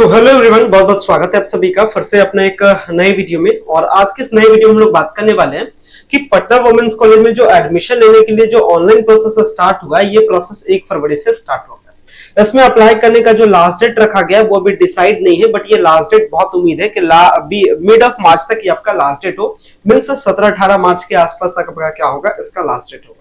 Hello everyone, बहुत बहुत स्वागत है आप सभी का फिर से अपने एक नए वीडियो में। और आज के इस नए वीडियो में हम लोग बात करने वाले हैं कि पटना वुमेन्स कॉलेज में जो एडमिशन लेने के लिए जो ऑनलाइन प्रोसेस स्टार्ट हुआ है, ये प्रोसेस 1 फरवरी से स्टार्ट होगा। इसमें अप्लाई करने का जो लास्ट डेट रखा गया है वो अभी डिसाइड नहीं है, बट ये लास्ट डेट बहुत उम्मीद है कि मिड ऑफ मार्च तक ये आपका लास्ट डेट हो, मीन्स 17-18 मार्च के आसपास तक आपका क्या होगा, इसका लास्ट डेट होगा।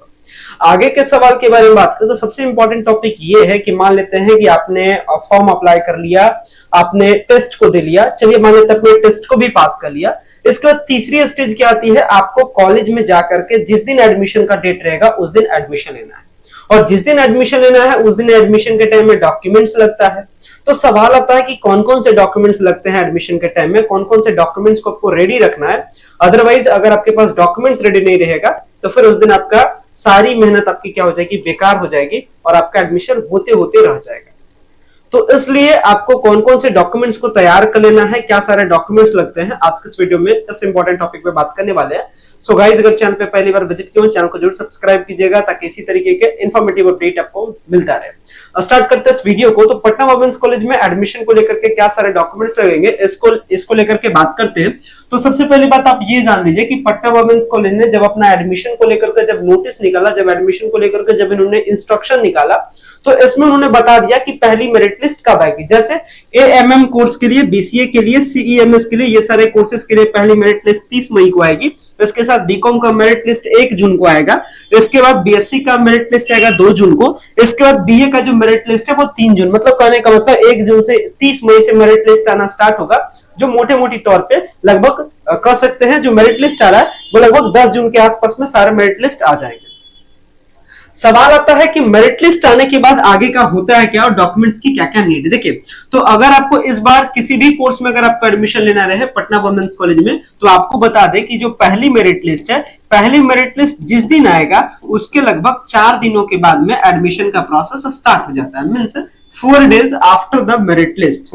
आगे के सवाल के बारे में बात करें तो सबसे इंपॉर्टेंट टॉपिक ये है कि मान लेते हैं कि आपने फॉर्म अप्लाई कर लिया, आपने टेस्ट को दे लिया, चलिए मान लेते हैं अपने टेस्ट को भी पास कर लिया। इसके बाद तीसरी स्टेज क्या आती है, आपको कॉलेज में जाकर के जिस दिन एडमिशन का डेट रहेगा उस दिन एडमिशन लेना है, और जिस दिन एडमिशन लेना है उस दिन एडमिशन के टाइम में डॉक्यूमेंट्स लगता है। तो सवाल आता है कि कौन कौन से डॉक्यूमेंट्स लगते हैं एडमिशन के टाइम में, कौन कौन से डॉक्यूमेंट्स को आपको रेडी रखना है। अदरवाइज अगर आपके पास डॉक्यूमेंट्स रेडी नहीं रहेगा तो फिर उस दिन आपका सारी मेहनत आपकी क्या हो जाएगी, बेकार हो जाएगी और आपका एडमिशन होते होते रह जाएगा। तो इसलिए आपको कौन कौन से डॉक्यूमेंट्स को तैयार कर लेना है, क्या सारे डॉक्यूमेंट्स लगते हैं, आज के इस वीडियो में इस इंपॉर्टेंट टॉपिक पे बात करने वाले हैं। सो गाइस, अगर चैनल पे पहली बार विजिट किया हो, चैनल को जरूर सब्सक्राइब कीजिएगा ताकि इसी तरीके के इन्फॉर्मेटिव अपडेट आपको मिलता रहे। स्टार्ट करते हैं इस वीडियो को। तो पटना वुमेन्स कॉलेज में एडमिशन को लेकर के क्या सारे डॉक्यूमेंट्स लगेंगे, इसको लेकर के बात करते हैं। तो सबसे पहली बात आप ये जान लीजिए कि पटना वुमेन्स कॉलेज ने जब अपना एडमिशन को लेकर के जब नोटिस निकाला, जब एडमिशन को लेकर के जब इन्होंने इंस्ट्रक्शन निकाला, तो इसमें उन्होंने बता दिया कि पहली मेरिट लिस्ट कब आएगी। जैसे एएमएम कोर्स के लिए, बीसीए के लिए, सीईएमएस के लिए, ये सारे कोर्सेज के लिए पहली मेरिट लिस्ट 30 मई को आएगी। इसके साथ बीकॉम का मेरिट लिस्ट 1 जून को आएगा। इसके बाद बीएससी का मेरिट लिस्ट आएगा 2 जून को। इसके बाद बीए का जो मेरिट लिस्ट है वो 3 जून, मतलब कहने का मतलब 1 जून से 30 मई से मेरिट लिस्ट आना स्टार्ट होगा। जो मोटे मोटी तौर पे लगभग कह सकते हैं जो मेरिट लिस्ट आ रहा है वो लगभग 10 जून के आसपास में सारे मेरिट लिस्ट आ जाएंगे। सवाल आता है कि मेरिट लिस्ट आने के बाद आगे का होता है क्या और डॉक्यूमेंट्स की क्या क्या नीड है। देखिए, तो अगर आपको इस बार किसी भी कोर्स में अगर आपको एडमिशन लेना रहे पटना वुमेन्स कॉलेज में, तो आपको बता दें कि जो पहली मेरिट लिस्ट है, पहली मेरिट लिस्ट जिस दिन आएगा उसके लगभग 4 दिनों के बाद में एडमिशन का प्रोसेस स्टार्ट हो जाता है। Means 4 days after the merit list,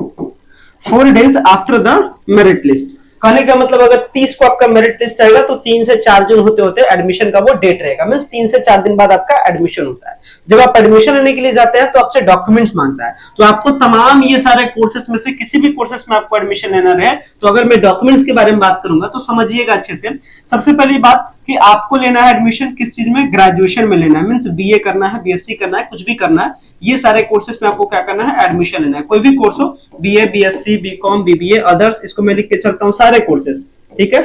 4 days after the merit list. कहने का मतलब अगर 30 को आपका मेरिट लिस्ट आएगा तो 3 से 4 जून होते होते एडमिशन का वो डेट रहेगा। मींस 3 से 4 दिन बाद आपका एडमिशन होता है। जब आप एडमिशन लेने के लिए जाते हैं तो आपसे डॉक्यूमेंट्स मांगता है। तो आपको तमाम ये सारे कोर्सेस में से किसी भी कोर्सेस में आपको एडमिशन लेना रहे, तो अगर मैं डॉक्यूमेंट्स के बारे में बात करूंगा तो समझिएगा अच्छे से। सबसे पहली बात कि आपको लेना है एडमिशन किस चीज में, ग्रेजुएशन में लेना है। मींस बीए करना है, बीएससी करना है, कुछ भी करना है, ये सारे कोर्सेस में आपको क्या करना है, एडमिशन लेना है। कोई भी कोर्स हो, BA, BSc, BCom, BBA, others, इसको मैं लिख के चलता हूं सारे कोर्सेस, ठीक है।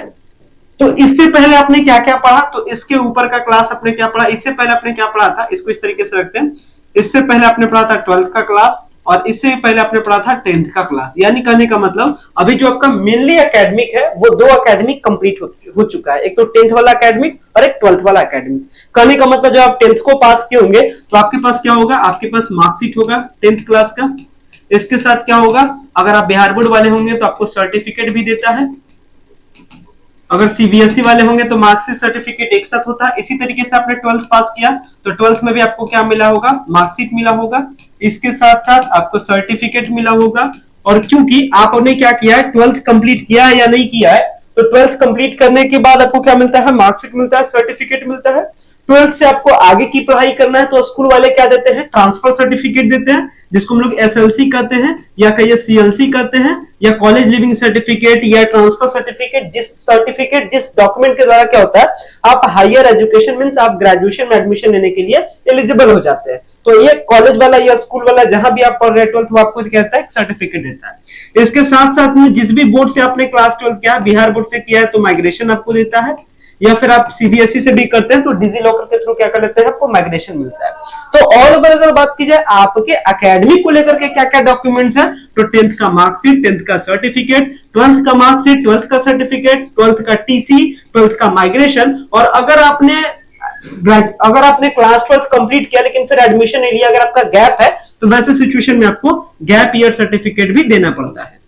तो इससे पहले आपने क्या क्या पढ़ा, तो इसके ऊपर का क्लास आपने क्या पढ़ा, इससे पहले आपने क्या पढ़ा था, इसको इस तरीके से रखते हैं। इससे पहले आपने पढ़ा था 12th का क्लास और इससे पहले आपने पढ़ा था 10th का क्लास। यानी कहने का मतलब अभी जो आपका मेनली एकेडमिक है वो 2 एकेडमिक कंप्लीट हो चुका है, एक तो 10th वाला एकेडमिक और एक 12th वाला एकेडमिक। कहने का मतलब जब आप 10th को पास किए होंगे तो आपके पास क्या होगा, आपके पास मार्कशीट होगा 10th क्लास का। इसके साथ क्या होगा, अगर आप बिहार बोर्ड वाले होंगे तो आपको सर्टिफिकेट भी देता है, अगर सीबीएसई वाले होंगे तो मार्कशीट सर्टिफिकेट एक साथ होता है। इसी तरीके से आपने 12th पास किया तो 12th में भी आपको क्या मिला होगा, मार्कशीट मिला होगा, इसके साथ साथ आपको सर्टिफिकेट मिला होगा। और क्योंकि आपने क्या किया है, 12th कंप्लीट किया है या नहीं किया है, तो 12th कंप्लीट करने के बाद आपको क्या मिलता है, मार्कशीट मिलता है, सर्टिफिकेट मिलता है। 12th से आपको आगे की पढ़ाई करना है तो स्कूल वाले क्या देते हैं, ट्रांसफर सर्टिफिकेट देते हैं, जिसको हम लोग एसएलसी कहते हैं या कहिए सीएलसी कहते हैं, या कॉलेज लिविंग सर्टिफिकेट या ट्रांसफर सर्टिफिकेट। जिस डॉक्यूमेंट के द्वारा क्या होता है, आप हायर एजुकेशन मींस आप ग्रेजुएशन में एडमिशन लेने के लिए एलिजिबल हो जाते हैं। तो ये कॉलेज वाला या स्कूल वाला जहां भी आप पढ़ रहे हैं 12th, वो आपको कहता है सर्टिफिकेट देता है। इसके साथ साथ में जिस भी बोर्ड से आपने क्लास 12th किया, बिहार बोर्ड से किया है तो माइग्रेशन आपको देता है, या फिर आप सीबीएसई से भी करते हैं तो डिजी लॉकर के थ्रू क्या कर लेते हैं, आपको माइग्रेशन मिलता है। तो ऑल ओवर अगर बात की जाए आपके एकेडमिक को लेकर के क्या क्या डॉक्यूमेंट्स हैं, तो 10th का मार्कशीट, 10th का सर्टिफिकेट, 12th का मार्कशीट, 12th का सर्टिफिकेट, 12th का टीसी, 12th का माइग्रेशन। और अगर आपने क्लास 12th कंप्लीट किया लेकिन फिर एडमिशन नहीं लिया, अगर आपका गैप है तो वैसे सिचुएशन में आपको गैप ईयर सर्टिफिकेट भी देना पड़ता है,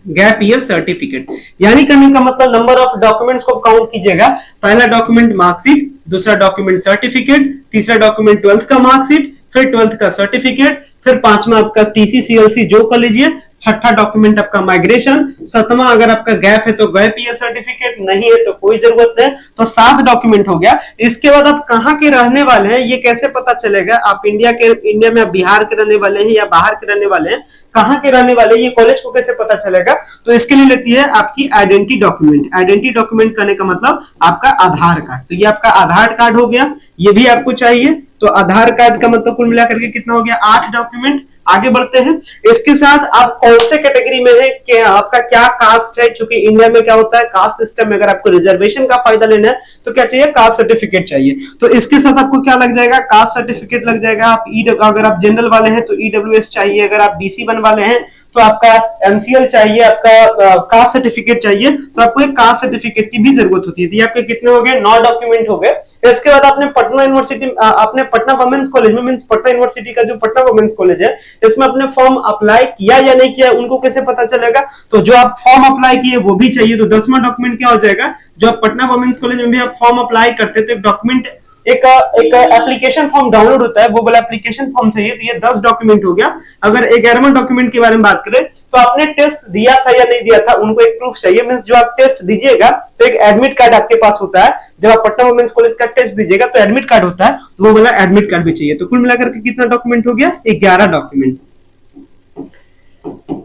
गैप ईयर सर्टिफिकेट। यानी करने का मतलब नंबर ऑफ डॉक्यूमेंट्स को काउंट कीजिएगा। पहला डॉक्यूमेंट मार्कशीट, दूसरा डॉक्यूमेंट सर्टिफिकेट, तीसरा डॉक्यूमेंट 12th का मार्कशीट, फिर 12th का सर्टिफिकेट, फिर 5वां आपका टीसी सीएलसी जो कर लीजिए, छठा डॉक्यूमेंट आपका माइग्रेशन, सातवां अगर आपका गैप है तो गैप ईयर सर्टिफिकेट, नहीं है तो कोई जरूरत नहीं। तो 7 डॉक्यूमेंट हो गया। इसके बाद आप कहाँ के रहने वाले हैं ये कैसे पता चलेगा? आप इंडिया में आप बिहार के रहने वाले हैं या बाहर के रहने वाले हैं, कहाँ के रहने वाले हैं, ये कॉलेज को कैसे पता चलेगा? तो इसके लिए लेती है आपकी आइडेंटिटी डॉक्यूमेंट। आइडेंटिटी डॉक्यूमेंट करने का मतलब आपका आधार कार्ड। तो ये आपका आधार कार्ड हो गया, ये भी आपको चाहिए। तो आधार कार्ड का मतलब कुल मिलाकर के कितना हो गया? 8 डॉक्यूमेंट। आगे बढ़ते हैं। इसके साथ आप कौन से कैटेगरी में है, क्या आपका क्या कास्ट है, क्योंकि इंडिया में क्या होता है कास्ट सिस्टम में, अगर आपको रिजर्वेशन का फायदा लेना है तो क्या चाहिए? कास्ट सर्टिफिकेट चाहिए। तो इसके साथ आपको क्या लग जाएगा? कास्ट सर्टिफिकेट लग जाएगा। आप अगर आप जनरल वाले हैं तो ईडब्ल्यूएस चाहिए, अगर आप BC1 वाले हैं तो आपका MCL चाहिए, आपका कास्ट सर्टिफिकेट चाहिए। तो आपको एक कास्ट सर्टिफिकेट की भी जरूरत होती है। तो आपके कितने हो गए? 9 डॉक्यूमेंट हो गए। इसके बाद आपने पटना यूनिवर्सिटी, आपने पटना वुमेन्स कॉलेज में, मींस पटना यूनिवर्सिटी का जो पटना वुमेन्स कॉलेज है, इसमें आपने फॉर्म अप्लाई किया या नहीं किया, उनको कैसे पता चलेगा? तो जो आप फॉर्म अप्लाई किए वो भी चाहिए। तो 10वां डॉक्यूमेंट क्या हो जाएगा? जो आप पटना वुमेन्स कॉलेज में भी आप फॉर्म अप्लाई करते हैं तो एक डॉक्यूमेंट, एक एप्लीकेशन फॉर्म डाउनलोड होता है, वो वाला एप्लीकेशन फॉर्म चाहिए। तो ये 10 डॉक्यूमेंट हो गया। अगर 11वां डॉक्यूमेंट के बारे में बात करें तो आपने टेस्ट दिया था या नहीं दिया था, उनको एक प्रूफ चाहिए। मींस जो आप टेस्ट दीजिएगा तो एक एडमिट कार्ड आपके पास होता है। जब आप पटना वुमेन्स कॉलेज का टेस्ट दीजिएगा तो एडमिट कार्ड होता है, तो वो वाला एडमिट कार्ड भी चाहिए। तो कुल मिलाकर के कितना डॉक्यूमेंट हो गया? 11 डॉक्यूमेंट।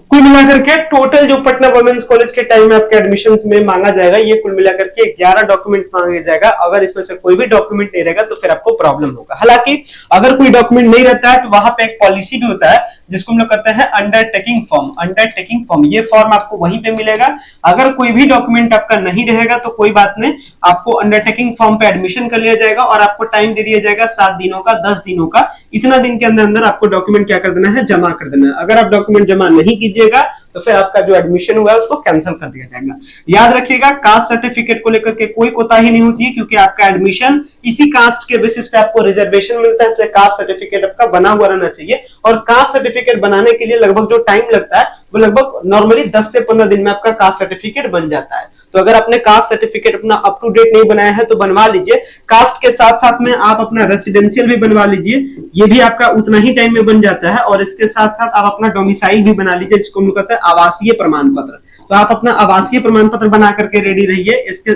कुल मिलाकर के टोटल जो पटना वुमेन्स कॉलेज के टाइम में आपके एडमिशंस में मांगा जाएगा, ये कुल मिलाकर के 11 डॉक्यूमेंट मांगा जाएगा। अगर इसमें से कोई भी डॉक्यूमेंट नहीं रहेगा तो फिर आपको प्रॉब्लम होगा। हालांकि अगर कोई डॉक्यूमेंट नहीं रहता है तो वहां पे एक पॉलिसी भी होता है जिसको हम लोग कहते हैं अंडरटेकिंग फॉर्म। अंडरटेकिंग फॉर्म, ये फॉर्म आपको वहीं पे मिलेगा। अगर कोई भी डॉक्यूमेंट आपका नहीं रहेगा तो कोई बात नहीं, आपको अंडरटेकिंग फॉर्म पे एडमिशन कर लिया जाएगा और आपको टाइम दे दिया जाएगा 7 दिनों का, 10 दिनों का। इतना दिन के अंदर अंदर आपको डॉक्यूमेंट क्या कर देना है? जमा कर देना है। अगर आप डॉक्यूमेंट जमा नहीं कीजिएगा तो फिर आपका जो एडमिशन हुआ है उसको कैंसिल कर दिया जाएगा। याद रखिएगा, कास्ट सर्टिफिकेट को लेकर के कोई कोताही नहीं होती है, क्योंकि आपका एडमिशन इसी कास्ट के बेसिस पे आपको रिजर्वेशन मिलता है, इसलिए कास्ट सर्टिफिकेट आपका बना हुआ रहना चाहिए। और कास्ट सर्टिफिकेट बनाने के लिए लगभग जो टाइम लगता है वो लगभग नॉर्मली 10 से 15 दिन में आपका कास्ट सर्टिफिकेट बन जाता है। तो अगर आपने कास्ट सर्टिफिकेट अपना अप टू डेट नहीं बनाया है तो बनवा लीजिए। कास्ट के साथ साथ में आप अपना रेसिडेंशियल भी बनवा लीजिए, ये भी आपका उतना ही टाइम में बन जाता है। और इसके साथ साथ आप अपना डोमिसाइल भी बना लीजिए, जिसको हम कहते हैं आवासीय प्रमाण पत्र। तो आप अपना आवासीय प्रमाण पत्र बना करके रेडी रहिए। इसके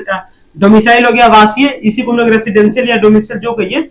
डोमिसाइल हो गया आवासीय, इसी को हम लोग रेसिडेंशियल या डोमिसाइल जो कहिए।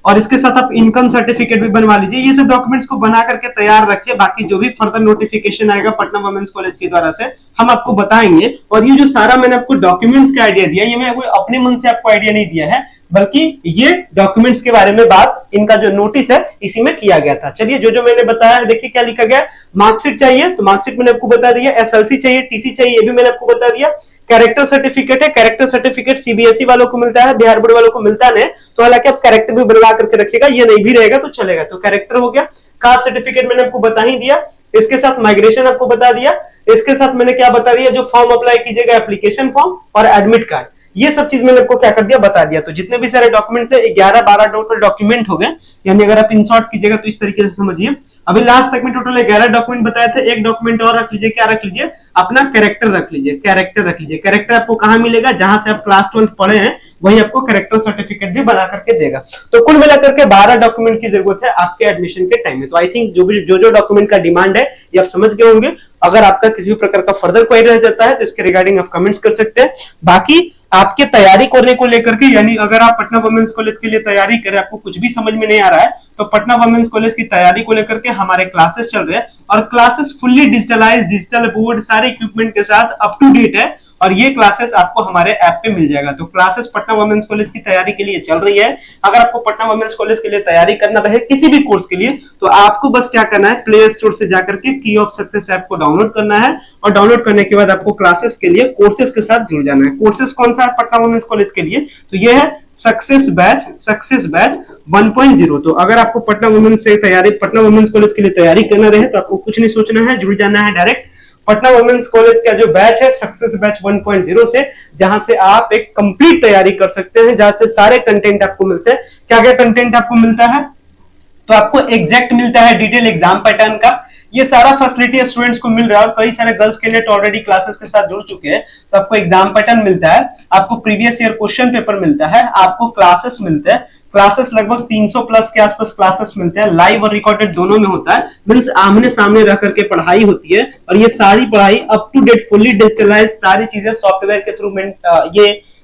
और इसके साथ आप इनकम सर्टिफिकेट भी बनवा लीजिए। ये सब डॉक्यूमेंट्स को बना करके तैयार रखिए। बाकी जो भी फर्दर नोटिफिकेशन आएगा पटना वुमेन्स कॉलेज की द्वारा से हम आपको बताएंगे। और ये जो सारा मैंने आपको डॉक्यूमेंट्स का आइडिया दिया, ये मैं कोई अपने मन से आपको आइडिया नहीं दिया है, बल्कि ये डॉक्यूमेंट्स के बारे में बात, इनका जो नोटिस है इसी में किया गया था। चलिए जो जो मैंने बताया, देखिए क्या लिखा गया। मार्कशीट चाहिए तो मार्कशीट मैंने आपको बता दिया। SLC चाहिए, TC चाहिए, ये भी मैंने आपको बता दिया। कैरेक्टर सर्टिफिकेट है, कैरेक्टर सर्टिफिकेट CBSE वालों को मिलता है, बिहार बोर्ड वालों को मिलता नहीं। तो हालांकि आप कैरेक्टर भी बनवा करके रखिएगा, ये नहीं भी रहेगा तो चलेगा। तो कैरेक्टर हो गया। कास्ट सर्टिफिकेट मैंने आपको बता ही दिया। इसके साथ माइग्रेशन आपको बता दिया। इसके साथ मैंने क्या बता दिया, जो फॉर्म अप्लाई कीजिएगा एप्लीकेशन फॉर्म और एडमिट कार्ड, ये सब चीज मैंने आपको क्या कर दिया, बता दिया। तो जितने भी सारे डॉक्यूमेंट थे 11-12 टोटल डॉक्यूमेंट हो गए। यानी अगर आप इन शॉर्ट कीजिएगा तो इस तरीके से समझिए। अभी लास्ट तक में टोटल 11 डॉक्यूमेंट बताए थे। एक डॉक्यूमेंट और रख लीजिए, क्या रख लीजिए? अपना कैरेक्टर रख लीजिए। कैरेक्टर रख लीजिए। कैरेक्टर आपको कहां मिलेगा? जहां से आप क्लास 12 पढ़े हैं वही आपको कैरेक्टर सर्टिफिकेट भी बना करके देगा। तो कुल मिलाकर के 12 डॉक्यूमेंट की जरूरत है आपके एडमिशन के टाइम में। तो आई थिंक जो डॉक्यूमेंट का डिमांड है ये आप समझ गए होंगे। अगर आपका किसी भी प्रकार का फर्दर क्वेरी रह जाता है तो इसके रिगार्डिंग आप कमेंट्स कर सकते हैं। बाकी आपके तैयारी करने को लेकर के, यानी अगर आप पटना वुमेन्स कॉलेज के लिए तैयारी करें, आपको कुछ भी समझ में नहीं आ रहा है तो पटना वुमेन्स कॉलेज की तैयारी को लेकर के हमारे क्लासेस चल रहे हैं। और classes fully digitalise, digital board सारे इक्विपमेंट के साथ अप टू डेट है। और ये क्लासेस आपको हमारे ऐप पे मिल जाएगा। तो क्लासेस पटना वुमेन्स कॉलेज की तैयारी के लिए चल रही है। अगर आपको पटना वुमेन्स कॉलेज के लिए तैयारी करना रहे किसी भी कोर्स के लिए, तो आपको बस क्या करना है, प्ले स्टोर से जाकर के की ऑफ सक्सेस ऐप को डाउनलोड करना है। और डाउनलोड करने के बाद आपको क्लासेस के लिए कोर्सेज के साथ जुड़ जाना है। कोर्सेज कौन सा है पटना वुमेन्स कॉलेज के लिए? तो ये है सक्सेस बैच 1.0। तो अगर आपको पटना वुमेन्स से तैयारी, पटना वुमेन्स कॉलेज के लिए तैयारी करना रहे तो आपको कुछ नहीं सोचना है, जुड़ जाना है डायरेक्ट पटना वुमेन्स कॉलेज का जो बैच है सक्सेस बैच 1.0 से, जहां से आप एक कंप्लीट तैयारी कर सकते हैं, जहां से सारे कंटेंट आपको मिलते हैं। क्या क्या कंटेंट आपको मिलता है? तो आपको एग्जैक्ट मिलता है डिटेल एग्जाम पैटर्न का। ये सारा फैसिलिटी स्टूडेंट्स को मिल रहा है और कई सारे गर्ल्स कैंडिडेट ऑलरेडी क्लासेस के साथ जुड़ चुके हैं। तो आपको एग्जाम पैटर्न मिलता है, आपको प्रीवियस ईयर क्वेश्चन पेपर मिलता है, आपको क्लासेस मिलते हैं। क्लासेस लगभग 300 प्लस के आसपास क्लासेस मिलते हैं, लाइव और रिकॉर्डेड दोनों में होता है, मींस आमने सामने रह करके पढ़ाई होती है। और ये सारी पढ़ाई up to date fully digitalise सारी चीजें सॉफ्टवेयर के थ्रू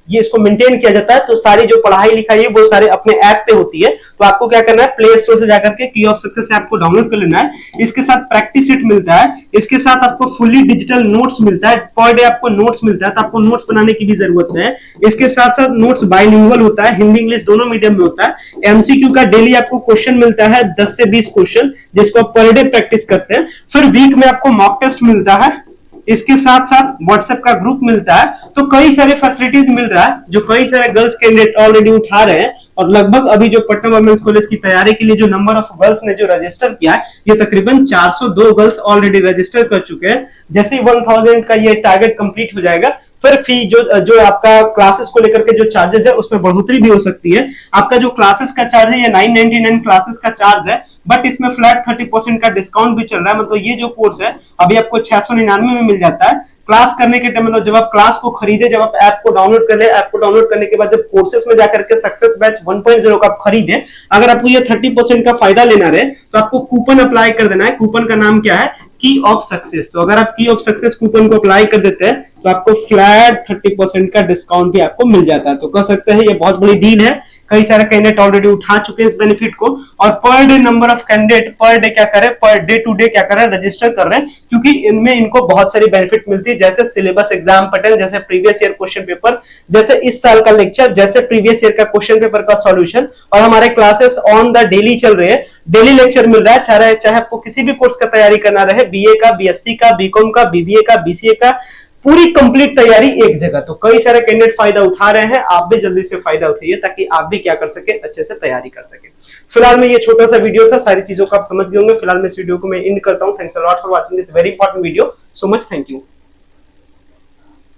ये इसको मेंटेन किया जाता है। तो सारी जो पढ़ाई लिखाई है वो सारे अपने ऐप पे होती है। तो आपको क्या करना है, प्ले स्टोर से जाकर के की ऑफ सक्सेस ऐप को डाउनलोड कर लेना है। इसके साथ प्रैक्टिस सेट मिलता है, इसके साथ आपको फुल्ली डिजिटल नोट्स मिलता है, पर डे आपको नोट्स मिलता है, तो आपको नोट्स बनाने की भी जरूरत है। इसके साथ साथ नोट्स बाइलिंगुअल होता है, हिंदी इंग्लिश दोनों मीडियम में होता है। एमसीक्यू का डेली आपको क्वेश्चन मिलता है 10 से 20 क्वेश्चन, जिसको आप पर डे प्रैक्टिस करते हैं। फिर वीक में आपको मॉक टेस्ट मिलता है, इसके साथ साथ व्हाट्सएप का ग्रुप मिलता है। तो कई सारे फैसिलिटीज मिल रहा है जो कई सारे गर्ल्स कैंडिडेट ऑलरेडी उठा रहे हैं। और लगभग अभी जो पटना वुमेन्स कॉलेज की तैयारी के लिए जो नंबर ऑफ गर्ल्स ने जो रजिस्टर किया है, ये तकरीबन 402 गर्ल्स ऑलरेडी रजिस्टर कर चुके हैं। जैसे ही 1000 का ये टारगेट कंप्लीट हो जाएगा, फिर फी जो आपका क्लासेस को लेकर के जो चार्जेस है उसमें बढ़ोतरी भी हो सकती है। आपका जो क्लासेस का चार्ज है ये 999 क्लासेस का चार्ज है, बट इसमें फ्लैट 30% का डिस्काउंट भी चल रहा है। मतलब ये जो कोर्स है अभी आपको 699 में मिल जाता है। क्लास करने के टाइम मतलब जब आप क्लास को खरीदे, जब आप ऐप को डाउनलोड कर ले, ऐप को डाउनलोड करने के बाद जब कोर्सेस में जाकर के सक्सेस बैच 1.0 का आप खरीदे, अगर आपको ये 30% का फायदा लेना रहे तो आपको कूपन अप्लाई कर देना है। कूपन का नाम क्या है, की ऑफ सक्सेस। तो अगर आप की ऑफ सक्सेस कूपन को अप्लाई कर देते हैं तो आपको फ्लैट 30% का डिस्काउंट भी आपको मिल जाता है। तो कह सकते हैं ये बहुत बड़ी डील है। कई सारे कैंडिडेट ऑलरेडी उठा चुके हैं इस बेनिफिट को। और per day number of candidate per day क्या करे, पर डे टू डे क्या करे, रजिस्टर कर रहे हैं, क्योंकि इनमें इनको बहुत सारी बेनिफिट मिलती है, जैसे सिलेबस एग्जाम पैटर्न, जैसे प्रीवियस ईयर क्वेश्चन पेपर, जैसे इस साल का लेक्चर, जैसे प्रीवियस ईयर का क्वेश्चन पेपर का सॉल्यूशन। और हमारे क्लासेस ऑन द डेली चल रहे हैं, डेली लेक्चर मिल रहा है, चाहे आपको किसी भी कोर्स का तैयारी करना रहे, बीए का, बीएससी का, बीकॉम का, बीबीए का, बीसीए का, पूरी कंप्लीट तैयारी एक जगह। तो कई सारे कैंडिडेट फायदा उठा रहे हैं, आप भी जल्दी से फायदा उठाइए ताकि आप भी क्या कर सके, अच्छे से तैयारी कर सके। फिलहाल में ये छोटा सा वीडियो था, सारी चीजों को आप समझ गए होंगे। फिलहाल मैं इस वीडियो को मैं एंड करता हूं। Thanks a lot for watching this very important video. So much thank you.